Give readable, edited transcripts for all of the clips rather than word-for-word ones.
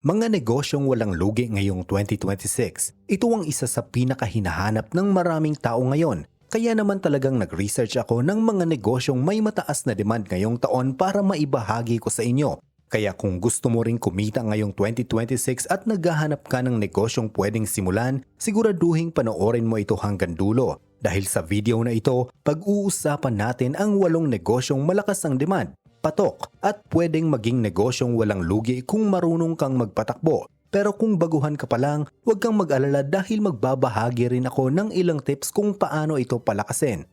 Mga negosyong walang lugi ngayong 2026. Ito ang isa sa pinakahinahanap ng maraming tao ngayon. Kaya naman talagang nag-research ako ng mga negosyong may mataas na demand ngayong taon para maibahagi ko sa inyo. Kaya kung gusto mo ring kumita ngayong 2026 at naghahanap ka ng negosyong pwedeng simulan, siguraduhin panoorin mo ito hanggang dulo. Dahil sa video na ito, pag-uusapan natin ang 8 negosyong malakas ang demand, patok at pwedeng maging negosyong walang lugi kung marunong kang magpatakbo. Pero kung baguhan ka pa lang, huwag kang mag-alala dahil magbabahagi rin ako ng ilang tips kung paano ito palakasin.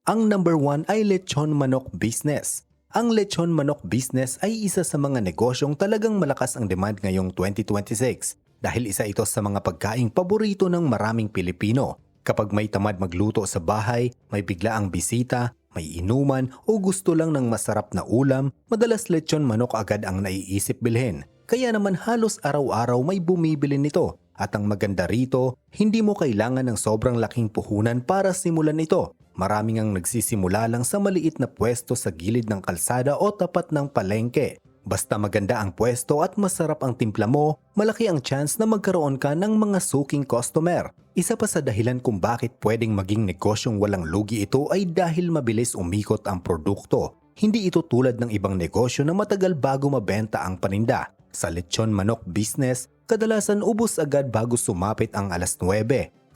Ang number 1 ay lechon manok business. Ang lechon manok business ay isa sa mga negosyong talagang malakas ang demand ngayong 2026 dahil isa ito sa mga pagkaing paborito ng maraming Pilipino. Kapag may tamad magluto sa bahay, may biglaang bisita, may inuman o gusto lang ng masarap na ulam, madalas lechon manok agad ang naiisip bilhin. Kaya naman halos araw-araw may bumibili nito. At ang maganda rito, hindi mo kailangan ng sobrang laking puhunan para simulan ito. Maraming ang nagsisimula lang sa maliit na pwesto sa gilid ng kalsada o tapat ng palengke. Basta maganda ang pwesto at masarap ang timpla mo, malaki ang chance na magkaroon ka ng mga suking customer. Isa pa sa dahilan kung bakit pwedeng maging negosyong walang lugi ito ay dahil mabilis umikot ang produkto. Hindi ito tulad ng ibang negosyo na matagal bago mabenta ang paninda. Sa lechon manok business, kadalasan ubos agad bago sumapit ang alas 9.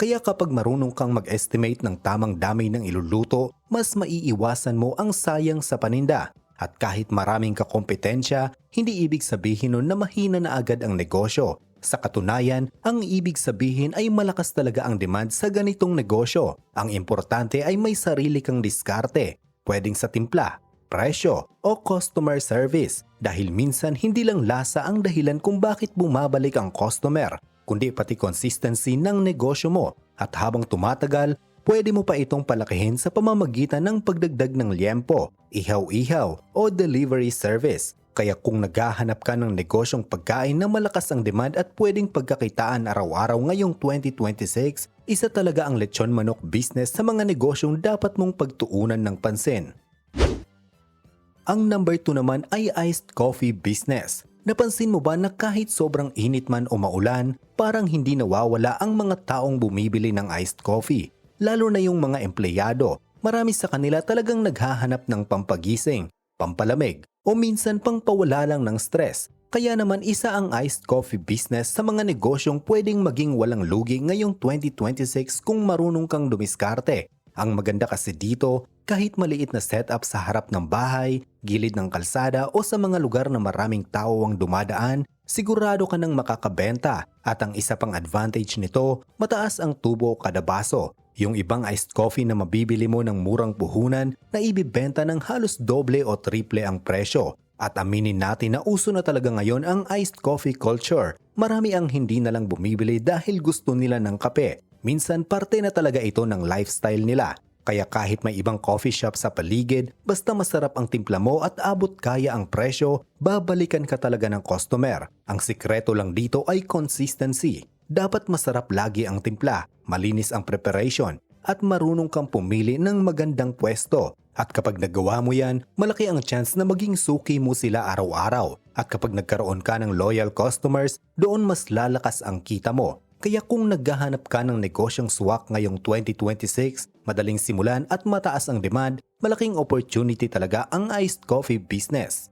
Kaya kapag marunong kang mag-estimate ng tamang dami ng iluluto, mas maiiwasan mo ang sayang sa paninda. At kahit maraming kakompetensya, hindi ibig sabihin nun na mahina na agad ang negosyo. Sa katunayan, ang ibig sabihin ay malakas talaga ang demand sa ganitong negosyo. Ang importante ay may sarili kang diskarte, pwedeng sa timpla, presyo o customer service. Dahil minsan hindi lang lasa ang dahilan kung bakit bumabalik ang customer, kundi pati consistency ng negosyo mo. At habang tumatagal, pwede mo pa itong palakihin sa pamamagitan ng pagdagdag ng liempo, ihaw-ihaw o delivery service. Kaya kung naghahanap ka ng negosyong pagkain na malakas ang demand at pwedeng pagkakitaan araw-araw ngayong 2026, isa talaga ang lechon manok business sa mga negosyong dapat mong pagtuunan ng pansin. Ang number 2 naman ay iced coffee business. Napansin mo ba na kahit sobrang init man o maulan, parang hindi nawawala ang mga taong bumibili ng iced coffee? Lalo na yung mga empleyado, marami sa kanila talagang naghahanap ng pampagising, pampalamig, o minsan pangpawala lang ng stress. Kaya naman isa ang iced coffee business sa mga negosyong pwedeng maging walang lugi ngayong 2026 kung marunong kang dumiskarte. Ang maganda kasi dito, kahit maliit na setup sa harap ng bahay, gilid ng kalsada o sa mga lugar na maraming tao ang dumadaan, sigurado ka nang makakabenta. At ang isa pang advantage nito, mataas ang tubo kada baso. Yung ibang iced coffee na mabibili mo ng murang puhunan na ibibenta ng halos doble o triple ang presyo. At aminin natin na uso na talaga ngayon ang iced coffee culture. Marami ang hindi na lang bumibili dahil gusto nila ng kape. Minsan parte na talaga ito ng lifestyle nila. Kaya kahit may ibang coffee shop sa paligid, basta masarap ang timpla mo at abot kaya ang presyo, babalikan ka talaga ng customer. Ang sikreto lang dito ay consistency. Dapat masarap lagi ang timpla, malinis ang preparation, at marunong kang pumili ng magandang pwesto. At kapag nagawa mo yan, malaki ang chance na maging suki mo sila araw-araw. At kapag nagkaroon ka ng loyal customers, doon mas lalakas ang kita mo. Kaya kung naghahanap ka ng negosyong swak ngayong 2026, madaling simulan at mataas ang demand, malaking opportunity talaga ang iced coffee business.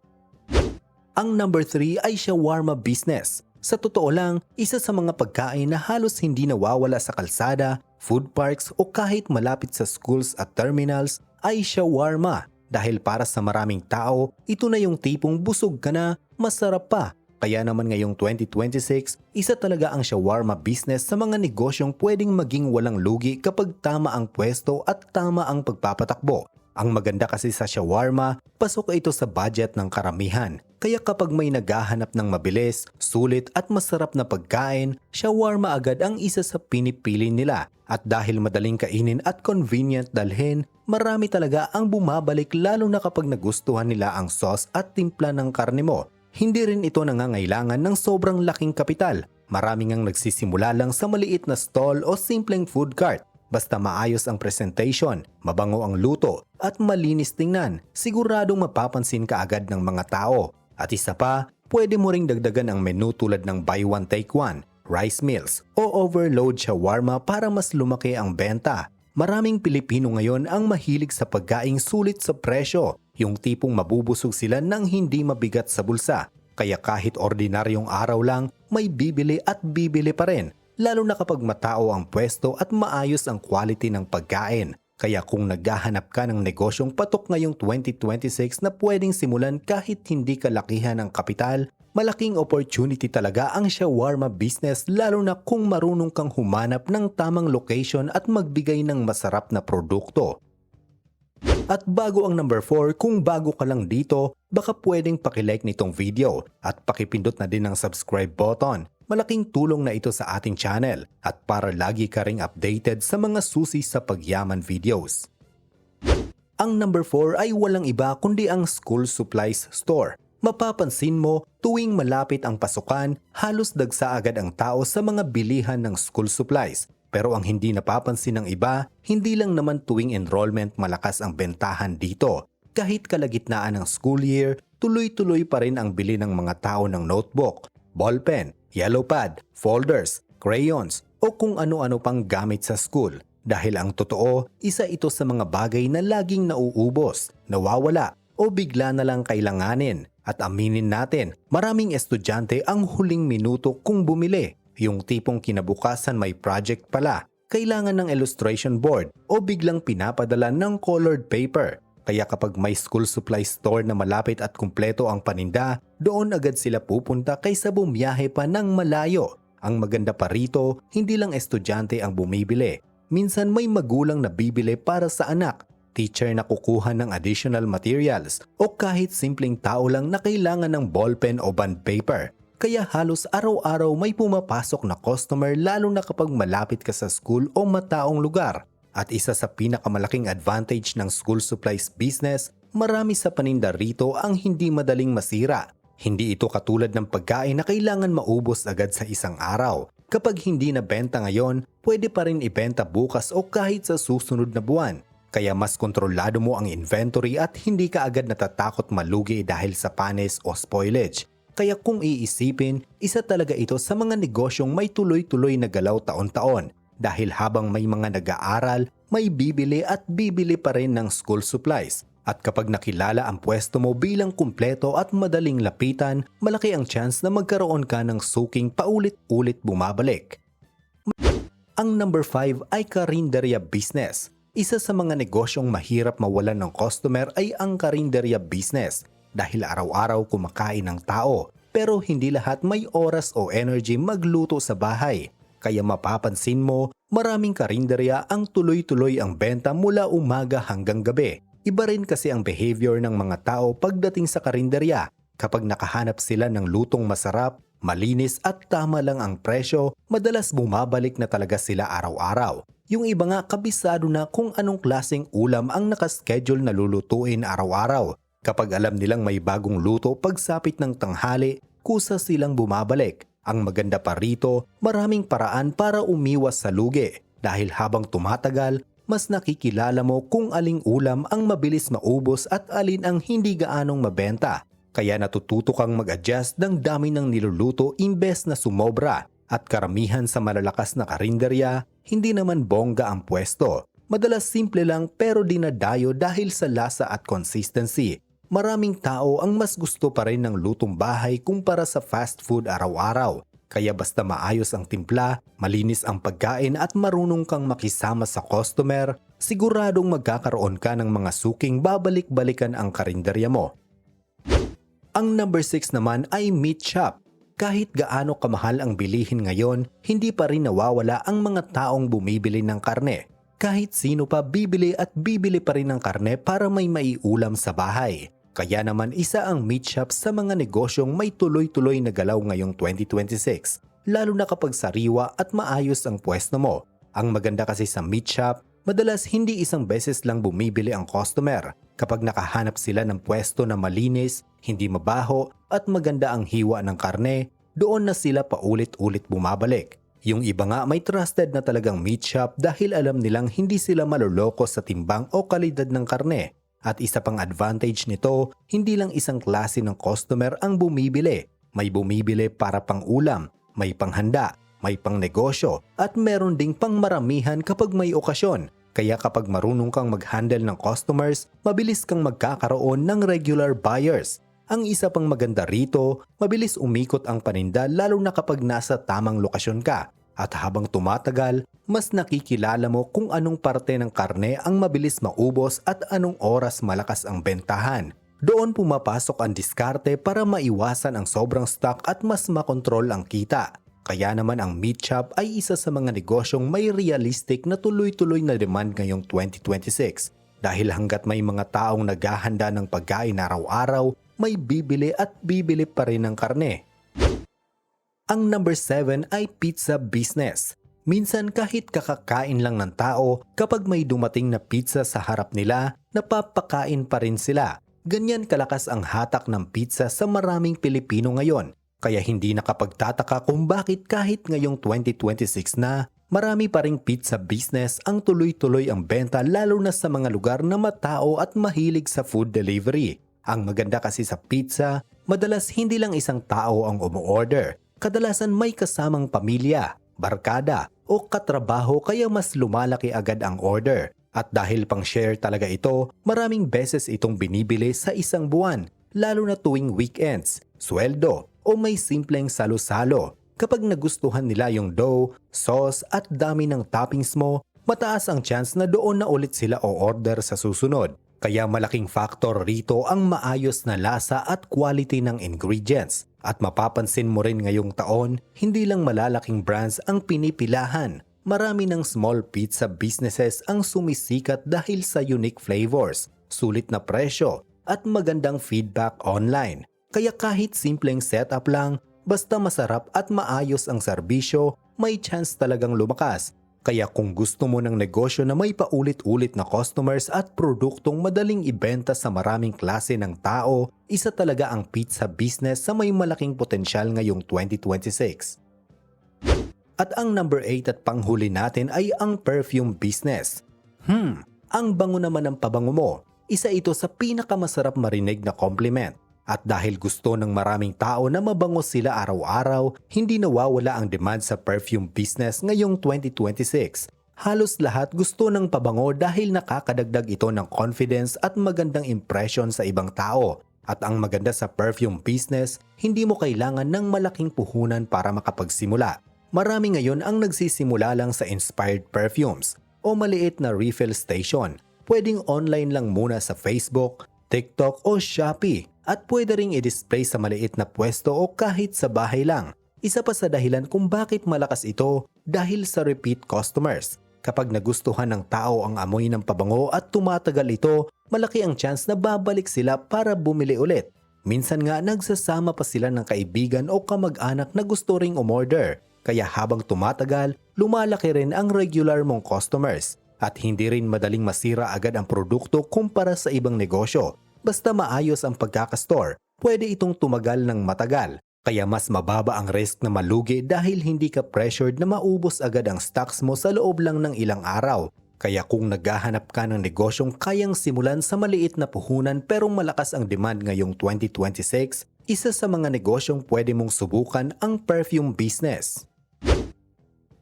Ang number 3 ay shawarma business. Sa totoo lang, isa sa mga pagkain na halos hindi nawawala sa kalsada, food parks o kahit malapit sa schools at terminals ay shawarma. Dahil para sa maraming tao, ito na yung tipong busog ka na, masarap pa. Kaya naman ngayong 2026, isa talaga ang shawarma business sa mga negosyong pwedeng maging walang lugi kapag tama ang pwesto at tama ang pagpapatakbo. Ang maganda kasi sa shawarma, pasok ito sa budget ng karamihan. Kaya kapag may naghahanap ng mabilis, sulit at masarap na pagkain, shawarma agad ang isa sa pinipili nila. At dahil madaling kainin at convenient dalhin, marami talaga ang bumabalik lalo na kapag nagustuhan nila ang sauce at timpla ng karne mo. Hindi rin ito nangangailangan ng sobrang laking kapital. Maraming ang nagsisimula lang sa maliit na stall o simpleng food cart. Basta maayos ang presentation, mabango ang luto, at malinis tingnan, siguradong mapapansin ka agad ng mga tao. At isa pa, Pwede mo ring dagdagan ang menu tulad ng buy one take one, rice meals o overload shawarma para mas lumaki ang benta. Maraming Pilipino ngayon ang mahilig sa pagkaing sulit sa presyo, yung tipong mabubusog sila nang hindi mabigat sa bulsa. Kaya kahit ordinaryong araw lang, may bibili at bibili pa rin, lalo na kapag matao ang pwesto at maayos ang quality ng pagkain. Kaya kung naghahanap ka ng negosyong patok ngayong 2026 na pwedeng simulan kahit hindi kalakihan ng kapital, malaking opportunity talaga ang shawarma business, lalo na kung marunong kang humanap ng tamang location at magbigay ng masarap na produkto. At bago ang number 4, kung bago ka lang dito, baka pwedeng pakilike nitong video at pakipindot na din ang subscribe button. Malaking tulong na ito sa ating channel at para lagi ka ring updated sa mga susi sa pagyaman videos. Ang number 4 ay walang iba kundi ang school supplies store. Mapapansin mo, tuwing malapit ang pasukan, halos dagsa agad ang tao sa mga bilihan ng school supplies. Pero ang hindi napapansin ng iba, hindi lang naman tuwing enrollment malakas ang bentahan dito. Kahit kalagitnaan ng school year, tuloy-tuloy pa rin ang bili ng mga tao ng notebook, ballpen, yellow pad, folders, crayons o kung ano-ano pang gamit sa school. Dahil ang totoo, isa ito sa mga bagay na laging nauubos, nawawala o bigla na lang kailanganin. At aminin natin, maraming estudyante ang huling minuto kung bumili. Yung tipong kinabukasan may project pala, kailangan ng illustration board o biglang pinapadala ng colored paper. Kaya kapag may school supply store na malapit at kumpleto ang paninda, doon agad sila pupunta kaysa bumiyahe pa ng malayo. Ang maganda pa rito, hindi lang estudyante ang bumibili. Minsan may magulang na bibili para sa anak, teacher na kukuha ng additional materials, o kahit simpleng tao lang na kailangan ng ballpen o bond paper. Kaya halos araw-araw may pumapasok na customer, lalo na kapag malapit ka sa school o mataong lugar. At isa sa pinakamalaking advantage ng school supplies business, marami sa paninda rito ang hindi madaling masira. Hindi ito katulad ng pagkain na kailangan maubos agad sa isang araw. Kapag hindi na benta ngayon, pwede pa rin ibenta bukas o kahit sa susunod na buwan. Kaya mas kontrolado mo ang inventory at hindi ka agad natatakot malugi dahil sa panis o spoilage. Kaya kung iisipin, isa talaga ito sa mga negosyong may tuloy-tuloy na galaw taon-taon. Dahil habang may mga nag-aaral, may bibili at bibili pa rin ng school supplies. At kapag nakilala ang pwesto mo bilang kumpleto at madaling lapitan, malaki ang chance na magkaroon ka ng suking paulit-ulit bumabalik. Ang number 5 ay karinderya business. Isa sa mga negosyong mahirap mawalan ng customer ay ang karinderya business. Dahil araw-araw kumakain ng tao, pero hindi lahat may oras o energy magluto sa bahay. Kaya mapapansin mo, maraming karinderya ang tuloy-tuloy ang benta mula umaga hanggang gabi. Iba rin kasi ang behavior ng mga tao pagdating sa karinderya. Kapag nakahanap sila ng lutong masarap, malinis at tama lang ang presyo, madalas bumabalik na talaga sila araw-araw. Yung iba nga kabisado na kung anong klaseng ulam ang nakaschedule na lulutuin araw-araw. Kapag alam nilang may bagong luto pagsapit ng tanghali, kusa silang bumabalik. Ang maganda pa rito, maraming paraan para umiwas sa lugi. Dahil habang tumatagal, mas nakikilala mo kung aling ulam ang mabilis maubos at alin ang hindi gaanong mabenta. Kaya natututo kang mag-adjust ng dami ng niluluto imbes na sumobra. At karamihan sa malalakas na karinderya, hindi naman bongga ang pwesto. Madalas simple lang pero dinadayo dahil sa lasa at consistency. Maraming tao ang mas gusto pa rin ng lutong bahay kumpara sa fast food araw-araw. Kaya basta maayos ang timpla, malinis ang pagkain at marunong kang makisama sa customer, siguradong magkakaroon ka ng mga suking babalik-balikan ang karinderya mo. Ang number 6 naman ay meat shop. Kahit gaano kamahal ang bilihin ngayon, hindi pa rin nawawala ang mga taong bumibili ng karne. Kahit sino pa bibili at bibili pa rin ng karne para may maiulam sa bahay. Kaya naman isa ang meat shop sa mga negosyong may tuloy-tuloy na galaw ngayong 2026, lalo na kapag sariwa at maayos ang pwesto mo. Ang maganda kasi sa meat shop, madalas hindi isang beses lang bumibili ang customer. Kapag nakahanap sila ng pwesto na malinis, hindi mabaho at maganda ang hiwa ng karne, doon na sila paulit-ulit bumabalik. Yung iba nga may trusted na talagang meat shop dahil alam nilang hindi sila maloloko sa timbang o kalidad ng karne. At isa pang advantage nito, hindi lang isang klase ng customer ang bumibili. May bumibili para pang ulam, may panghanda, may pang negosyo at meron ding pang maramihan kapag may okasyon. Kaya kapag marunong kang mag-handle ng customers, mabilis kang magkakaroon ng regular buyers. Ang isa pang maganda rito, mabilis umikot ang paninda lalo na kapag nasa tamang lokasyon ka. At habang tumatagal, mas nakikilala mo kung anong parte ng karne ang mabilis maubos at anong oras malakas ang bentahan. Doon pumapasok ang diskarte para maiwasan ang sobrang stock at mas makontrol ang kita. Kaya naman ang meat shop ay isa sa mga negosyong may realistic na tuloy-tuloy na demand ngayong 2026. Dahil hanggat may mga taong naghahanda ng pagkain araw-araw, may bibili at bibili pa rin ng karne. Ang number 7 ay pizza business. Minsan kahit kakakain lang ng tao, kapag may dumating na pizza sa harap nila, napapakain pa rin sila. Ganyan kalakas ang hatak ng pizza sa maraming Pilipino ngayon. Kaya hindi nakapagtataka kung bakit kahit ngayong 2026 na, marami pa ring pizza business ang tuloy-tuloy ang benta lalo na sa mga lugar na matao at mahilig sa food delivery. Ang maganda kasi sa pizza, madalas hindi lang isang tao ang umu-order. Kadalasan may kasamang pamilya, barkada o katrabaho kaya mas lumalaki agad ang order. At dahil pang share talaga ito, maraming beses itong binibili sa isang buwan, lalo na tuwing weekends, sweldo o may simpleng salo-salo. Kapag nagustuhan nila yung dough, sauce at dami ng toppings mo, mataas ang chance na doon na ulit sila o order sa susunod. Kaya malaking factor rito ang maayos na lasa at quality ng ingredients. At mapapansin mo rin ngayong taon, hindi lang malalaking brands ang pinipilahan. Marami ng small pizza businesses ang sumisikat dahil sa unique flavors, sulit na presyo, at magandang feedback online. Kaya kahit simpleng setup lang, basta masarap at maayos ang serbisyo, may chance talagang lumakas. Kaya kung gusto mo ng negosyo na may paulit-ulit na customers at produktong madaling ibenta sa maraming klase ng tao, isa talaga ang pizza business sa may malaking potensyal ngayong 2026. At ang number 8 at panghuli natin ay ang perfume business. Ang bango naman ng pabango mo, isa ito sa pinakamasarap marinig na compliment. At dahil gusto ng maraming tao na mabango sila araw-araw, hindi nawawala ang demand sa perfume business ngayong 2026. Halos lahat gusto ng pabango dahil nakakadagdag ito ng confidence at magandang impression sa ibang tao. At ang maganda sa perfume business, hindi mo kailangan ng malaking puhunan para makapagsimula. Marami ngayon ang nagsisimula lang sa inspired perfumes o maliit na refill station. Pwedeng online lang muna sa Facebook, TikTok o Shopee. At pwede ring i-display sa maliit na pwesto o kahit sa bahay lang. Isa pa sa dahilan kung bakit malakas ito dahil sa repeat customers. Kapag nagustuhan ng tao ang amoy ng pabango at tumatagal ito, malaki ang chance na babalik sila para bumili ulit. Minsan nga nagsasama pa sila ng kaibigan o kamag-anak na gusto ring umorder. Kaya habang tumatagal, lumalaki rin ang regular mong customers. At hindi rin madaling masira agad ang produkto kumpara sa ibang negosyo. Basta maayos ang pagkakastore, pwede itong tumagal ng matagal. Kaya mas mababa ang risk na malugi dahil hindi ka pressured na maubos agad ang stocks mo sa loob lang ng ilang araw. Kaya kung naghahanap ka ng negosyong kayang simulan sa maliit na puhunan pero malakas ang demand ngayong 2026, isa sa mga negosyong pwede mong subukan ang perfume business.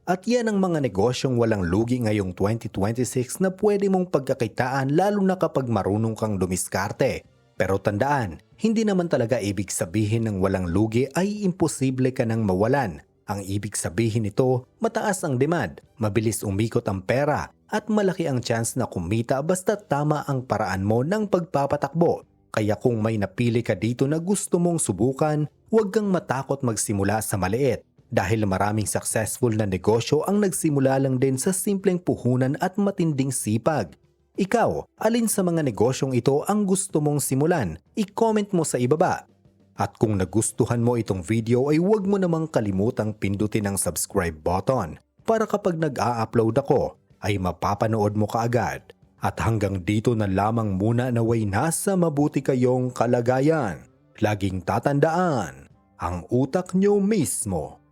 At yan ang mga negosyong walang lugi ngayong 2026 na pwede mong pagkakitaan lalo na kapag marunong kang dumiskarte. Pero tandaan, hindi naman talaga ibig sabihin ng walang lugi ay imposible ka nang mawalan. Ang ibig sabihin nito, mataas ang demand, mabilis umikot ang pera, at malaki ang chance na kumita basta tama ang paraan mo ng pagpapatakbo. Kaya kung may napili ka dito na gusto mong subukan, huwag kang matakot magsimula sa maliit. Dahil maraming successful na negosyo ang nagsimula lang din sa simpleng puhunan at matinding sipag. Ikaw, alin sa mga negosyong ito ang gusto mong simulan? I-comment mo sa ibaba. At kung nagustuhan mo itong video ay huwag mo namang kalimutang pindutin ang subscribe button para kapag nag-a-upload ako ay mapapanood mo kaagad. At hanggang dito na lamang muna naway nasa mabuti kayong kalagayan. Laging tatandaan, ang utak nyo mismo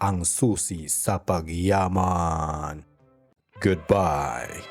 ang susi sa pagyaman. Goodbye.